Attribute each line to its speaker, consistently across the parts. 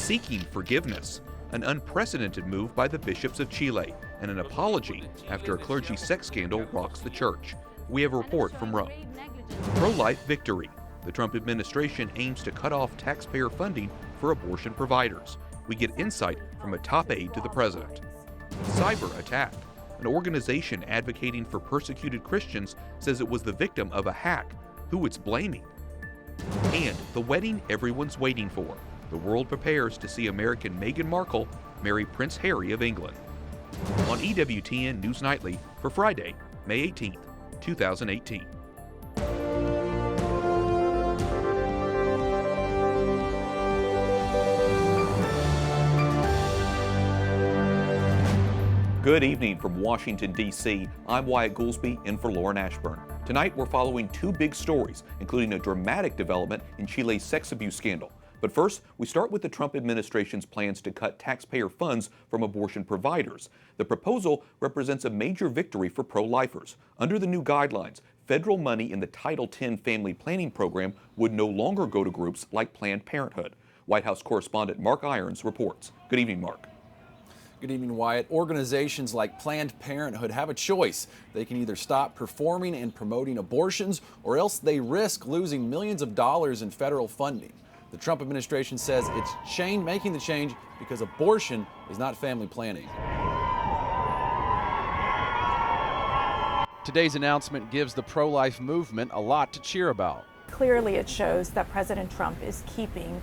Speaker 1: seeking forgiveness, an unprecedented move by the bishops of Chile, and an apology after a clergy sex scandal rocks the church. We have a report from Rome. Pro-life victory. The Trump administration aims to cut off taxpayer funding for abortion providers. We get insight from a top aide to the president. Cyber attack. An organization advocating for persecuted Christians says it was the victim of a hack. Who it's blaming. And the wedding everyone's waiting for. The world prepares to see American Meghan Markle marry Prince Harry of England. On EWTN News Nightly for Friday, May 18th, 2018. Good evening from Washington, D.C. I'm Wyatt Goolsby in for Lauren Ashburn. Tonight we're following two big stories, including a dramatic development in Chile's sex abuse scandal. But first, we start with the Trump administration's plans to cut taxpayer funds from abortion providers. The proposal represents a major victory for pro-lifers. Under the new guidelines, federal money in the Title X family planning program would no longer go to groups like Planned Parenthood. White House correspondent Mark Irons reports. Good evening, Mark.
Speaker 2: Good evening, Wyatt. Organizations like Planned Parenthood have a choice. They can either stop performing and promoting abortions, or else they risk losing millions of dollars in federal funding. The Trump administration says it's making the change because abortion is not family planning.
Speaker 3: Today's announcement gives the pro-life movement a lot to cheer about.
Speaker 4: Clearly, it shows that President Trump is keeping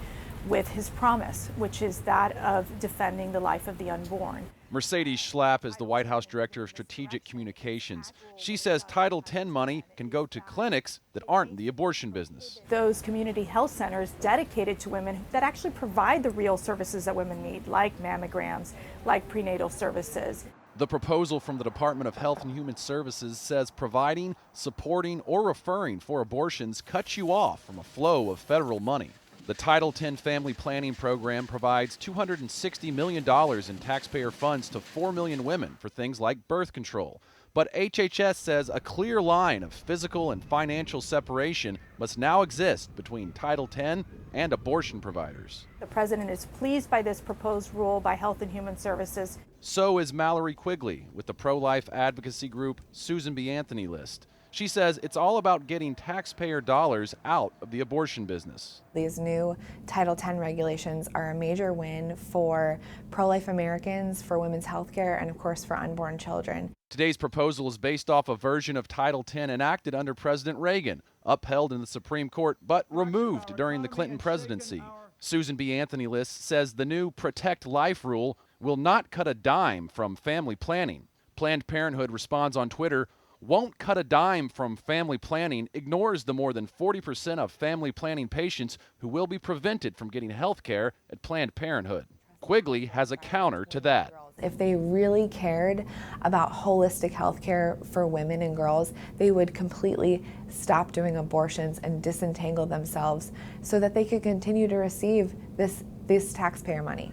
Speaker 4: with his promise, which is that of defending the life of the unborn.
Speaker 3: Mercedes Schlapp is the White House Director of Strategic Communications. She says Title X money can go to clinics that aren't in the abortion business.
Speaker 4: Those community health centers dedicated to women that actually provide the real services that women need, like mammograms, like prenatal services.
Speaker 3: The proposal from the Department of Health and Human Services says providing, supporting, or referring for abortions cuts you off from a flow of federal money. The Title X family planning program provides $260 million in taxpayer funds to 4 million women for things like birth control. But HHS says a clear line of physical and financial separation must now exist between Title X and abortion providers.
Speaker 4: The president is pleased by this proposed rule by Health and Human Services.
Speaker 3: So is Mallory Quigley with the pro-life advocacy group Susan B. Anthony List. She says it's all about getting taxpayer dollars out of the abortion business.
Speaker 5: These new Title X regulations are a major win for pro-life Americans, for women's health care, and of course for unborn children.
Speaker 3: Today's proposal is based off a version of Title X enacted under President Reagan, upheld in the Supreme Court, but removed during the Clinton presidency. Susan B. Anthony List says the new Protect Life rule will not cut a dime from family planning. Planned Parenthood responds on Twitter, "Won't cut a dime from family planning, ignores the more than 40% of family planning patients who will be prevented from getting health care at Planned Parenthood." Quigley has a counter to that.
Speaker 5: If they really cared about holistic health care for women and girls, they would completely stop doing abortions and disentangle themselves so that they could continue to receive this taxpayer money.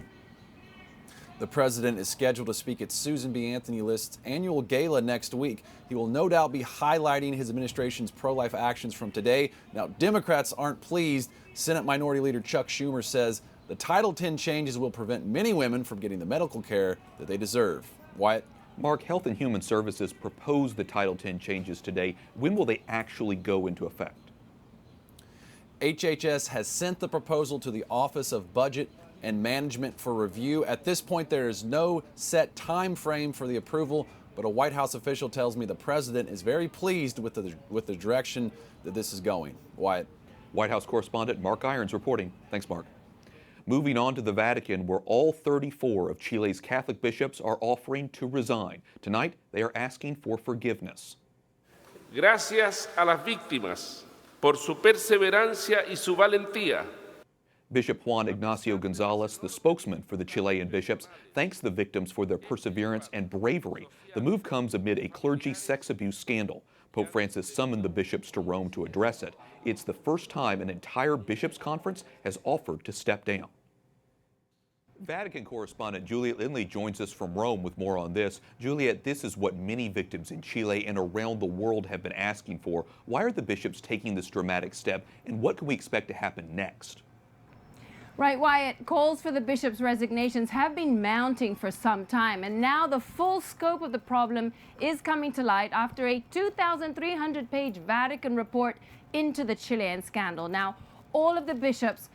Speaker 2: The president is scheduled to speak at Susan B. Anthony List's annual gala next week. He will no doubt be highlighting his administration's pro-life actions from today. Now, Democrats aren't pleased. Senate Minority Leader Chuck Schumer says the Title X changes will prevent many women from getting the medical care that they deserve. Wyatt?
Speaker 1: Mark, Health and Human Services proposed the Title X changes today. When will they actually go into effect?
Speaker 2: HHS has sent the proposal to the Office of Budget and Management for review. At this point, there is no set time frame for the approval, but a White House official tells me the president is very pleased with the direction that this is going. Wyatt?
Speaker 1: White House correspondent Mark Irons reporting. Thanks, Mark. Moving on to the Vatican, where all 34 of Chile's Catholic bishops are offering to resign. Tonight, they are asking for forgiveness.
Speaker 6: Gracias a las víctimas por su perseverancia y su valentía.
Speaker 1: Bishop Juan Ignacio Gonzalez, the spokesman for the Chilean bishops, thanks the victims for their perseverance and bravery. The move comes amid a clergy sex abuse scandal. Pope Francis summoned the bishops to Rome to address it. It's the first time an entire bishops' conference has offered to step down. Vatican correspondent Juliet Lindley joins us from Rome with more on this. Juliet, this is what many victims in Chile and around the world have been asking for. Why are the bishops taking this dramatic step, and what can we expect to happen next?
Speaker 7: Right, Wyatt, calls for the bishop's resignations have been mounting for some time, and now the full scope of the problem is coming to light after a 2,300-page Vatican report into the Chilean scandal. Now, all of the bishops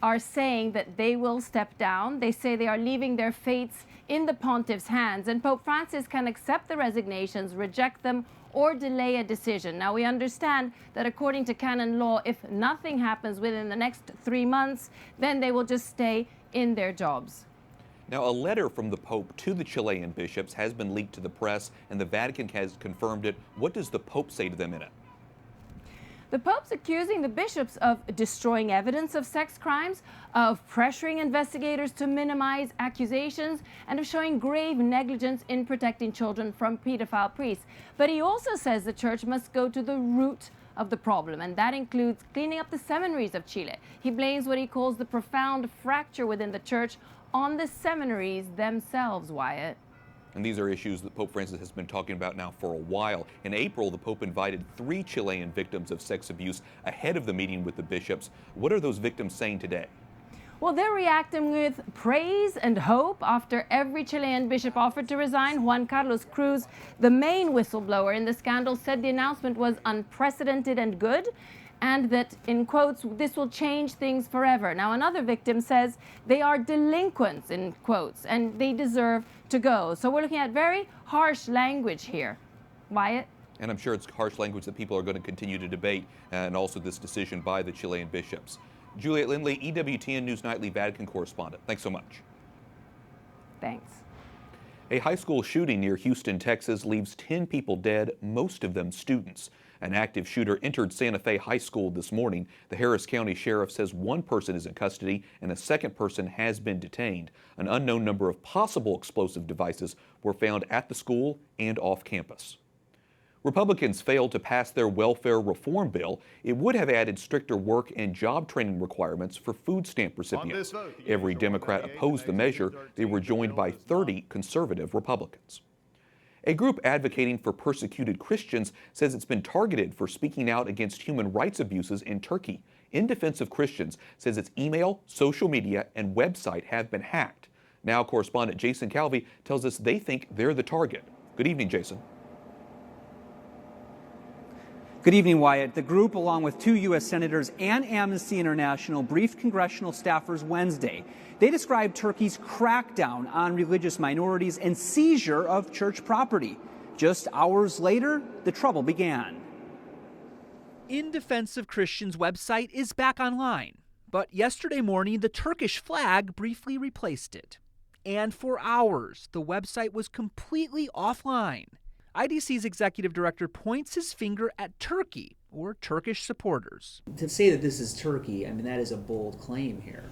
Speaker 7: are saying that they will step down. They say they are leaving their fates in the pontiff's hands, and Pope Francis can accept the resignations, reject them, or delay a decision. Now, we understand that according to canon law, if nothing happens within the next 3 months, then they will just stay in their jobs.
Speaker 1: Now, a letter from the Pope to the Chilean bishops has been leaked to the press, and the Vatican has confirmed it. What does the Pope say to them in it?
Speaker 7: The Pope's accusing the bishops of destroying evidence of sex crimes, of pressuring investigators to minimize accusations, and of showing grave negligence in protecting children from pedophile priests. But he also says the church must go to the root of the problem, and that includes cleaning up the seminaries of Chile. He blames what he calls the profound fracture within the church on the seminaries themselves, Wyatt.
Speaker 1: And these are issues that Pope Francis has been talking about now for a while. In April, the Pope invited 3 Chilean victims of sex abuse ahead of the meeting with the bishops. What are those victims saying today?
Speaker 7: Well, they're reacting with praise and hope after every Chilean bishop offered to resign. Juan Carlos Cruz, the main whistleblower in the scandal, said the announcement was unprecedented and good, and that, in quotes, this will change things forever. Now, another victim says they are delinquents, in quotes, and they deserve to go. So we're looking at very harsh language here. Wyatt?
Speaker 1: And I'm sure it's harsh language that people are going to continue to debate, and also this decision by the Chilean bishops. Juliet Lindley, EWTN News Nightly Vatican correspondent. Thanks so much.
Speaker 7: Thanks.
Speaker 1: A high school shooting near Houston, Texas leaves 10 people dead, most of them students. An active shooter entered Santa Fe High School this morning. The Harris County Sheriff says one person is in custody and a second person has been detained. An unknown number of possible explosive devices were found at the school and off campus. Republicans failed to pass their welfare reform bill. It would have added stricter work and job training requirements for food stamp recipients. Every Democrat opposed the measure. They were joined by 30 conservative Republicans. A group advocating for persecuted Christians says it's been targeted for speaking out against human rights abuses in Turkey. In Defense of Christians says its email, social media, and website have been hacked. Now correspondent Jason Calvi tells us they think they're the target. Good evening, Jason.
Speaker 8: Good evening, Wyatt. The group, along with 2 U.S. senators and Amnesty International, briefed congressional staffers Wednesday. They described Turkey's crackdown on religious minorities and seizure of church property. Just hours later, the trouble began.
Speaker 9: In Defense of Christians website is back online, but yesterday morning the Turkish flag briefly replaced it. And for hours, the website was completely offline. IDC's executive director points his finger at Turkey or Turkish supporters.
Speaker 10: To say that this is Turkey, I mean, that is a bold claim here.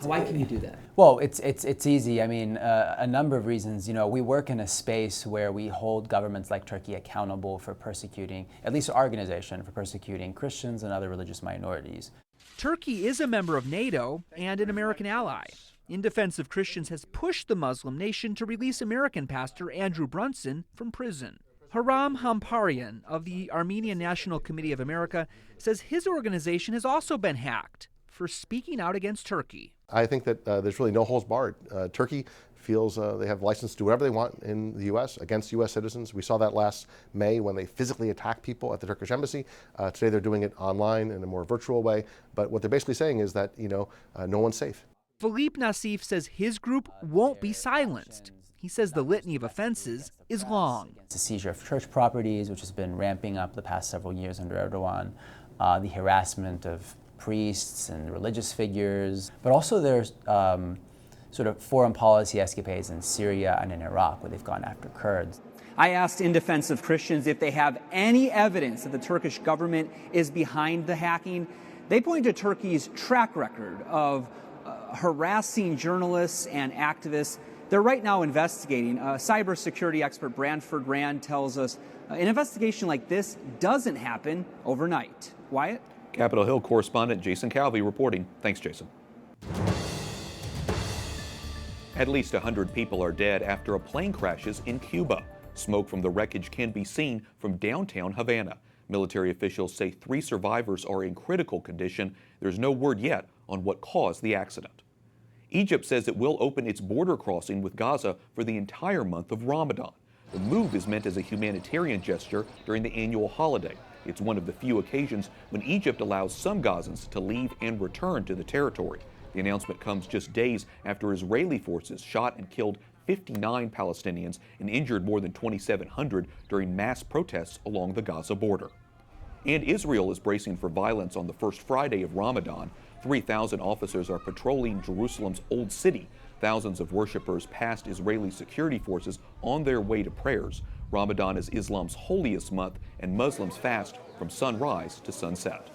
Speaker 10: Why can you do that?
Speaker 11: Well, it's easy. I mean, a number of reasons. You know, we work in a space where we hold governments like Turkey accountable for persecuting, at least our organization, for persecuting Christians and other religious minorities.
Speaker 9: Turkey is a member of NATO and an American ally. In Defense of Christians has pushed the Muslim nation to release American pastor Andrew Brunson from prison. Haram Hamparian of the Armenian National Committee of America says his organization has also been hacked for speaking out against Turkey.
Speaker 12: I think that there's really no holds barred. Turkey feels they have license to do whatever they want in the U.S. against U.S. citizens. We saw that last May when they physically attacked people at the Turkish embassy. Today they're doing it online in a more virtual way. But what they're basically saying is that, no one's safe.
Speaker 9: Philippe Nassif says his group won't be silenced. He says the litany of offenses is long.
Speaker 11: It's the seizure of church properties, which has been ramping up the past several years under Erdogan, the harassment of priests and religious figures, but also there's sort of foreign policy escapades in Syria and in Iraq where they've gone after Kurds.
Speaker 8: I asked In Defense of Christians if they have any evidence that the Turkish government is behind the hacking. They point to Turkey's track record of harassing journalists and activists. They're right now investigating. Cybersecurity expert Branford Rand tells us an investigation like this doesn't happen overnight. Wyatt?
Speaker 1: Capitol Hill correspondent Jason Calvi reporting. Thanks, Jason. At least 100 people are dead after a plane crashes in Cuba. Smoke from the wreckage can be seen from downtown Havana. Military officials say 3 survivors are in critical condition. There's no word yet on what caused the accident. Egypt says it will open its border crossing with Gaza for the entire month of Ramadan. The move is meant as a humanitarian gesture during the annual holiday. It's one of the few occasions when Egypt allows some Gazans to leave and return to the territory. The announcement comes just days after Israeli forces shot and killed 59 Palestinians and injured more than 2,700 during mass protests along the Gaza border. And Israel is bracing for violence on the first Friday of Ramadan. 3,000 officers are patrolling Jerusalem's Old City. Thousands of worshipers passed Israeli security forces on their way to prayers. Ramadan is Islam's holiest month, and Muslims fast from sunrise to sunset.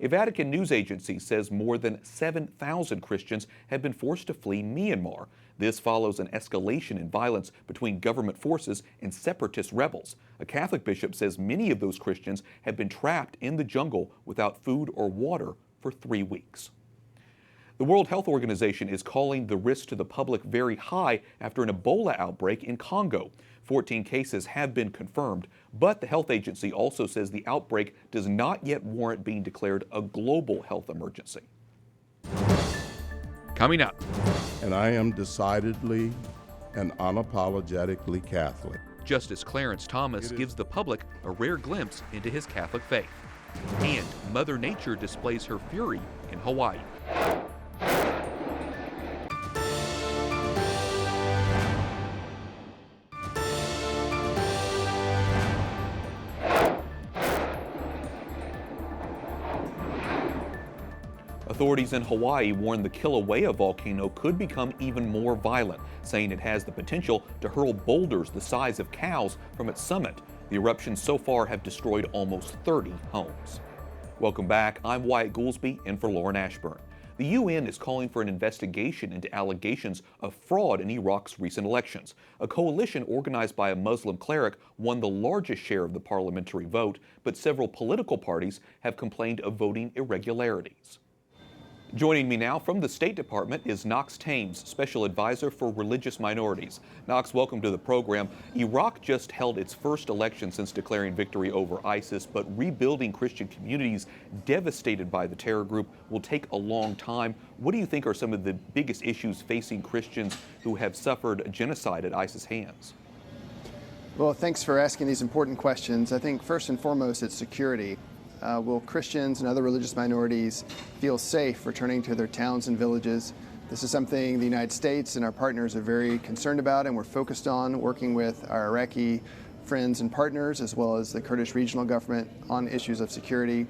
Speaker 1: A Vatican news agency says more than 7,000 Christians have been forced to flee Myanmar. This follows an escalation in violence between government forces and separatist rebels. A Catholic bishop says many of those Christians have been trapped in the jungle without food or water for 3 weeks. The World Health Organization is calling the risk to the public very high after an Ebola outbreak in Congo. 14 cases have been confirmed, but the health agency also says the outbreak does not yet warrant being declared a global health emergency. Coming up.
Speaker 13: And I am decidedly and unapologetically Catholic.
Speaker 1: Justice Clarence Thomas gives the public a rare glimpse into his Catholic faith. And Mother Nature displays her fury in Hawaii. Authorities in Hawaii warn the Kilauea volcano could become even more violent, saying it has the potential to hurl boulders the size of cows from its summit. The eruptions so far have destroyed almost 30 homes. Welcome back. I'm Wyatt Goolsby, in for Lauren Ashburn. The UN is calling for an investigation into allegations of fraud in Iraq's recent elections. A coalition organized by a Muslim cleric won the largest share of the parliamentary vote, but several political parties have complained of voting irregularities. Joining me now from the State Department is Knox Tames, Special Advisor for Religious Minorities. Knox, welcome to the program. Iraq just held its first election since declaring victory over ISIS, but rebuilding Christian communities devastated by the terror group will take a long time. What do you think are some of the biggest issues facing Christians who have suffered genocide at ISIS hands?
Speaker 14: Well, thanks for asking these important questions. I think first and foremost, it's security. Will Christians and other religious minorities feel safe returning to their towns and villages? This is something the United States and our partners are very concerned about, and we're focused on working with our Iraqi friends and partners, as well as the Kurdish regional government, on issues of security.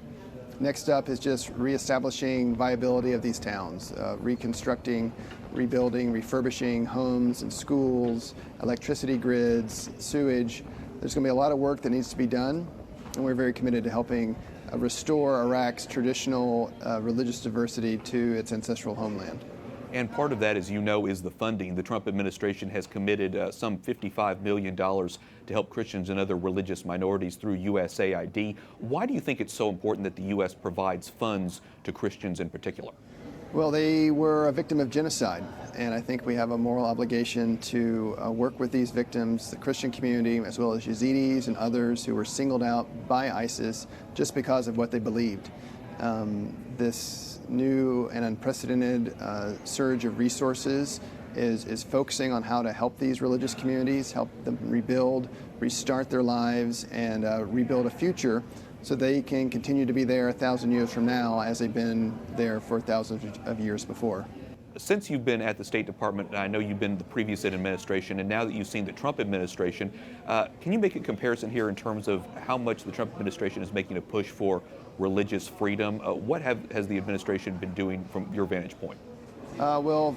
Speaker 14: Next up is just reestablishing viability of these towns, reconstructing, rebuilding, refurbishing homes and schools, electricity grids, sewage. There's going to be a lot of work that needs to be done, and we're very committed to helping restore Iraq's traditional religious diversity to its ancestral homeland.
Speaker 1: And part of that, as you know, is the funding. The Trump administration has committed some $55 million to help Christians and other religious minorities through USAID. Why do you think it's so important that the U.S. provides funds to Christians in particular?
Speaker 14: Well, they were a victim of genocide, and I think we have a moral obligation to work with these victims, the Christian community, as well as Yazidis and others who were singled out by ISIS just because of what they believed. This new and unprecedented surge of resources is focusing on how to help these religious communities, help them rebuild, restart their lives, and rebuild a future so they can continue to be there 1,000 years from now as they've been there for thousands of years before.
Speaker 1: Since you've been at the State Department, I know you've been the previous administration, and now that you've seen the Trump administration, can you make a comparison here in terms of how much the Trump administration is making a push for religious freedom? What has the administration been doing from your vantage point?
Speaker 14: Well,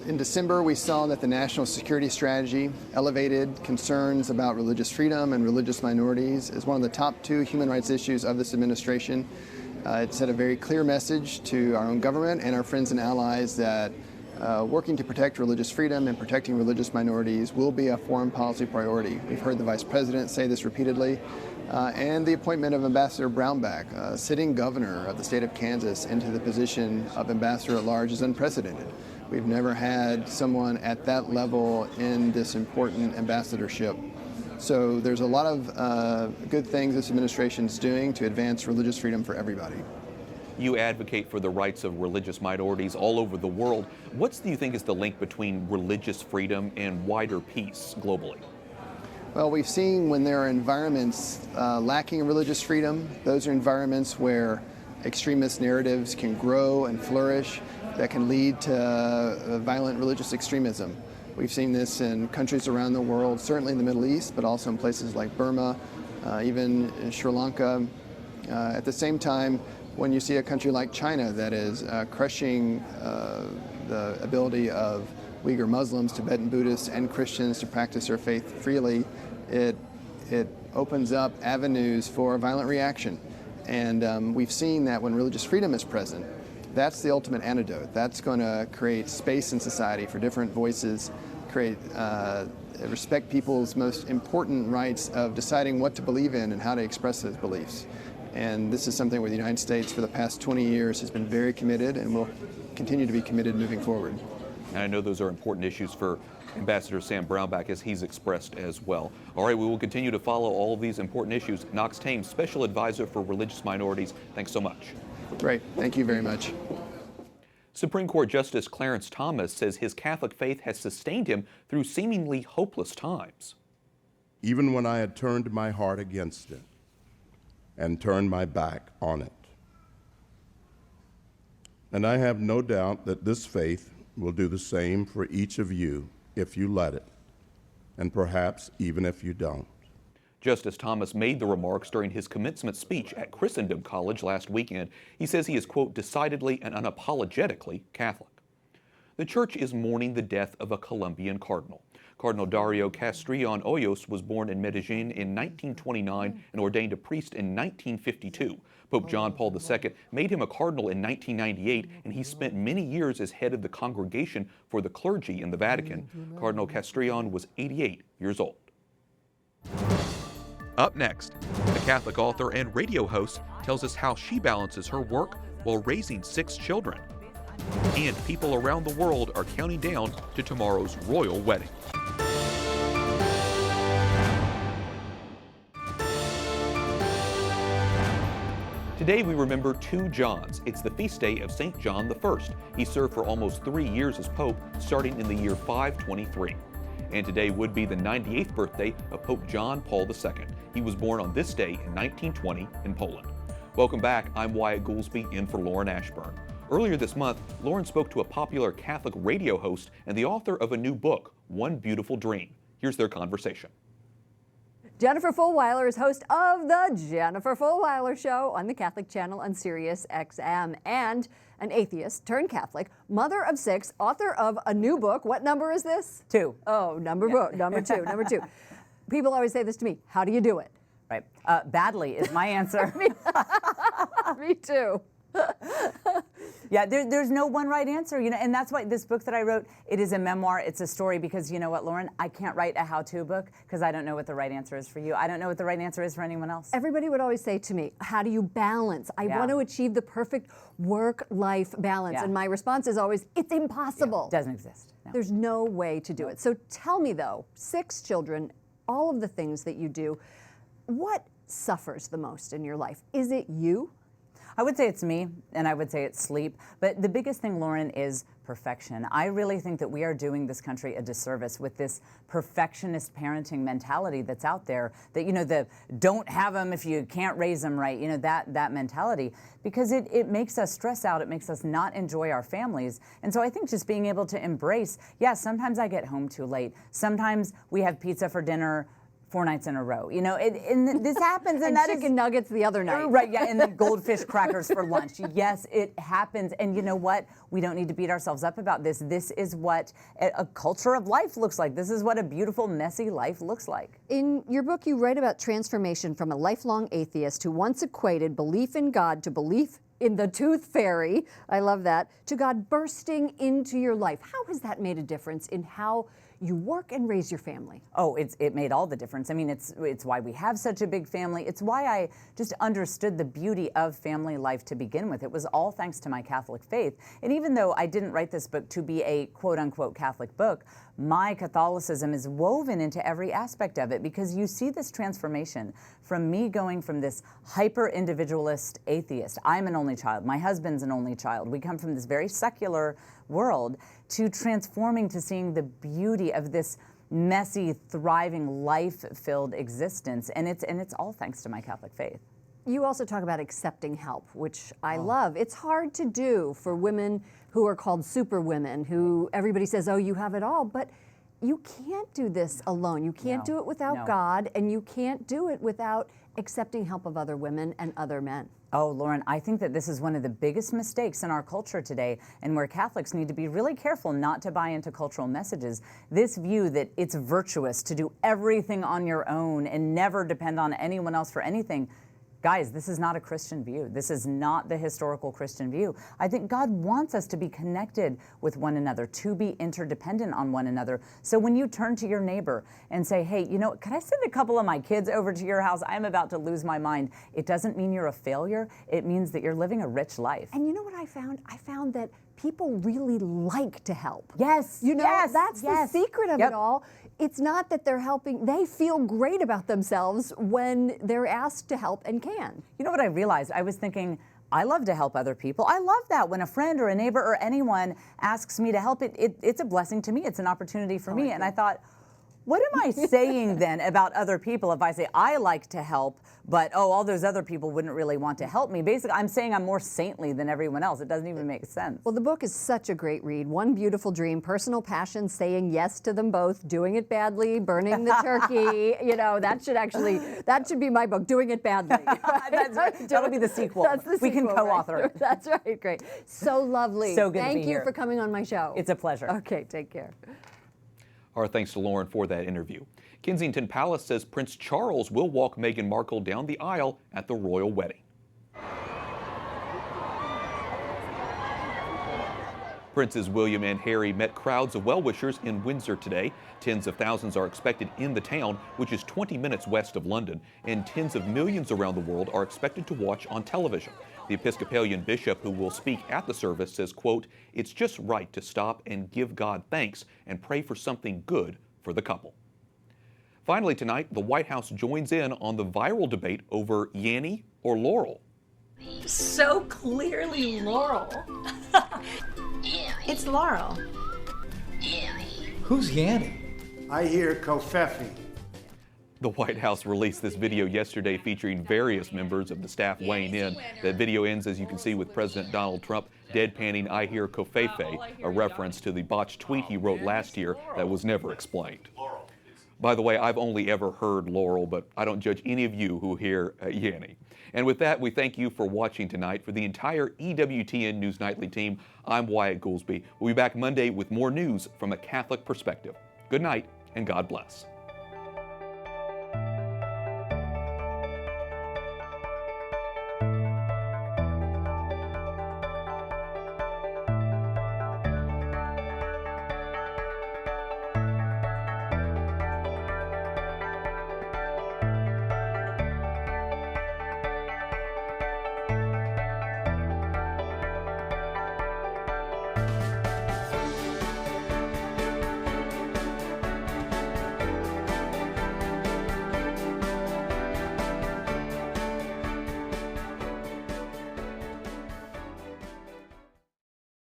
Speaker 14: in December, we saw that the national security strategy elevated concerns about religious freedom and religious minorities as one of the top 2 human rights issues of this administration. It sent a very clear message to our own government and our friends and allies that working to protect religious freedom and protecting religious minorities will be a foreign policy priority. We've heard the Vice President say this repeatedly. And the appointment of Ambassador Brownback, sitting governor of the state of Kansas, into the position of ambassador at large is unprecedented. We've never had someone at that level in this important ambassadorship. So there's a lot of good things this administration is doing to advance religious freedom for everybody.
Speaker 1: You advocate for the rights of religious minorities all over the world. What do you think is the link between religious freedom and wider peace globally?
Speaker 14: Well, we've seen when there are environments lacking religious freedom, those are environments where extremist narratives can grow and flourish that can lead to violent religious extremism. We've seen this in countries around the world, certainly in the Middle East, but also in places like Burma, even in Sri Lanka. At the same time, when you see a country like China that is crushing the ability of Uyghur Muslims, Tibetan Buddhists, and Christians to practice their faith freely, it opens up avenues for violent reaction. And we've seen that when religious freedom is present, that's the ultimate antidote. That's going to create space in society for different voices, respect people's most important rights of deciding what to believe in and how to express those beliefs. And this is something where the United States for the past 20 years has been very committed and will continue to be committed moving forward.
Speaker 1: And I know those are important issues for Ambassador Sam Brownback, as he's expressed as well. All right, we will continue to follow all of these important issues. Knox Tames, Special Advisor for Religious Minorities, thanks so much.
Speaker 14: Great, thank you very much.
Speaker 1: Supreme Court Justice Clarence Thomas says his Catholic faith has sustained him through seemingly hopeless times.
Speaker 13: Even when I had turned my heart against it and turned my back on it. And I have no doubt that this faith will do the same for each of you if you let it, and perhaps even if you don't.
Speaker 1: Justice Thomas made the remarks during his commencement speech at Christendom College last weekend. He says he is, quote, decidedly and unapologetically Catholic. The church is mourning the death of a Colombian cardinal. Cardinal Dario Castries was born in Medellin in 1929 and ordained a priest in 1952. Pope John Paul II made him a cardinal in 1998, and he spent many years as head of the Congregation for the Clergy in the Vatican. Cardinal Castries was 88 years old. Up next, the Catholic author and radio host tells us how she balances her work while raising 6 children. And people around the world are counting down to tomorrow's royal wedding. Today we remember 2 Johns. It's the feast day of St. John I. He served for almost 3 years as Pope, starting in the year 523. And today would be the 98th birthday of Pope John Paul II. He was born on this day in 1920 in Poland. Welcome back. I'm Wyatt Goolsby, in for Lauren Ashburn. Earlier this month, Lauren spoke to a popular Catholic radio host and the author of a new book, One Beautiful Dream. Here's their conversation.
Speaker 15: Jennifer Fulwiler is host of the Jennifer Fulwiler Show on the Catholic Channel on Sirius XM, and an atheist turned Catholic, mother of 6, author of a new book. What number is this?
Speaker 16: 2.
Speaker 15: Oh, number 2. People always say this to me. How do you do it?
Speaker 16: Right. Badly is my answer.
Speaker 15: Me too.
Speaker 16: Yeah, there's no one right answer, and that's why this book that I wrote, it is a memoir, it's a story, because you know what, Lauren, I can't write a how-to book because I don't know what the right answer is for you. I don't know what the right answer is for anyone else.
Speaker 15: Everybody would always say to me, how do you balance? I want to achieve the perfect work-life balance.
Speaker 16: Yeah.
Speaker 15: And my response is always, it's impossible.
Speaker 16: It doesn't exist. No.
Speaker 15: There's no way to do it. So tell me though, 6 children, all of the things that you do, what suffers the most in your life? Is it you?
Speaker 16: I would say it's me, and I would say it's sleep. But the biggest thing, Lauren, is perfection. I really think that we are doing this country a disservice with this perfectionist parenting mentality that's out there, that, the don't have them if you can't raise them right, that mentality, because it makes us stress out, it makes us not enjoy our families. And so I think just being able to embrace, sometimes I get home too late. Sometimes we have pizza for dinner 4 nights in a row, and this happens, and that
Speaker 15: chicken nuggets the other night.
Speaker 16: Right, yeah, and then goldfish crackers for lunch. Yes, it happens, and you know what? We don't need to beat ourselves up about this. This is what a culture of life looks like. This is what a beautiful, messy life looks like.
Speaker 15: In your book, you write about transformation from a lifelong atheist who once equated belief in God to belief in the tooth fairy, I love that, to God bursting into your life. How has that made a difference in how you work and raise your family?
Speaker 16: Oh, it made all the difference. I mean, it's why we have such a big family. It's why I just understood the beauty of family life to begin with. It was all thanks to my Catholic faith. And even though I didn't write this book to be a quote-unquote Catholic book, my Catholicism is woven into every aspect of it, because you see this transformation from me going from this hyper-individualist atheist. I'm an only only child. My husband's an only child. We come from this very secular world to transforming to seeing the beauty of this messy, thriving, life-filled existence. And it's all thanks to my Catholic faith.
Speaker 15: You also talk about accepting help, which I love. It's hard to do for women who are called superwomen, who everybody says, oh, you have it all, but you can't do this alone. You can't do it without God, and you can't do it without accepting help of other women and other men.
Speaker 16: Oh, Lauren, I think that this is one of the biggest mistakes in our culture today, and where Catholics need to be really careful not to buy into cultural messages. This view that it's virtuous to do everything on your own and never depend on anyone else for anything. Guys, this is not a Christian view. This is not the historical Christian view. I think God wants us to be connected with one another, to be interdependent on one another. So when you turn to your neighbor and say, hey, you know, can I send a couple of my kids over to your house? I'm about to lose my mind. It doesn't mean you're a failure. It means that you're living a rich life.
Speaker 15: And you know what I found? I found that people really like to help.
Speaker 16: Yes.
Speaker 15: You know, that's the secret of it all. It's not that they're helping, they feel great about themselves when they're asked to help and can.
Speaker 16: You know what I realized? I was thinking, I love to help other people. I love that when a friend or a neighbor or anyone asks me to help, it's a blessing to me. It's an opportunity for me. And I thought, what am I saying then about other people if I say I like to help, but all those other people wouldn't really want to help me? Basically, I'm saying I'm more saintly than everyone else. It doesn't even make sense.
Speaker 15: Well, the book is such a great read. One beautiful dream, personal passion, saying yes to them both, doing it badly, burning the turkey. You know, that should be my book, Doing It Badly.
Speaker 16: That's right. That'll be the sequel.
Speaker 15: That's the
Speaker 16: we
Speaker 15: sequel,
Speaker 16: can co-author
Speaker 15: right?
Speaker 16: it.
Speaker 15: That's right, great. So lovely.
Speaker 16: So good to be
Speaker 15: Thank you
Speaker 16: here.
Speaker 15: for coming on my show.
Speaker 16: It's a pleasure.
Speaker 15: Okay, take care.
Speaker 1: Our thanks to Lauren for that interview. Kensington Palace says Prince Charles will walk Meghan Markle down the aisle at the royal wedding. Princes William and Harry met crowds of well-wishers in Windsor today. Tens of thousands are expected in the town, which is 20 minutes west of London, and tens of millions around the world are expected to watch on television. The Episcopalian bishop who will speak at the service says, quote, "It's just right to stop and give God thanks and pray for something good for the couple." Finally tonight, the White House joins in on the viral debate over Yanny or Laurel.
Speaker 17: So clearly Laurel. It's Laurel.
Speaker 18: Who's Yanny? I hear Kofefi.
Speaker 1: The White House released this video yesterday featuring various members of the staff weighing in. That video ends, as you can see, with President Donald Trump deadpanning "I hear Kofefe," a reference to the botched tweet he wrote last year that was never explained. By the way, I've only ever heard Laurel, but I don't judge any of you who hear Yanny. And with that, we thank you for watching tonight. For the entire EWTN News Nightly team, I'm Wyatt Goolsby. We'll be back Monday with more news from a Catholic perspective. Good night, and God bless.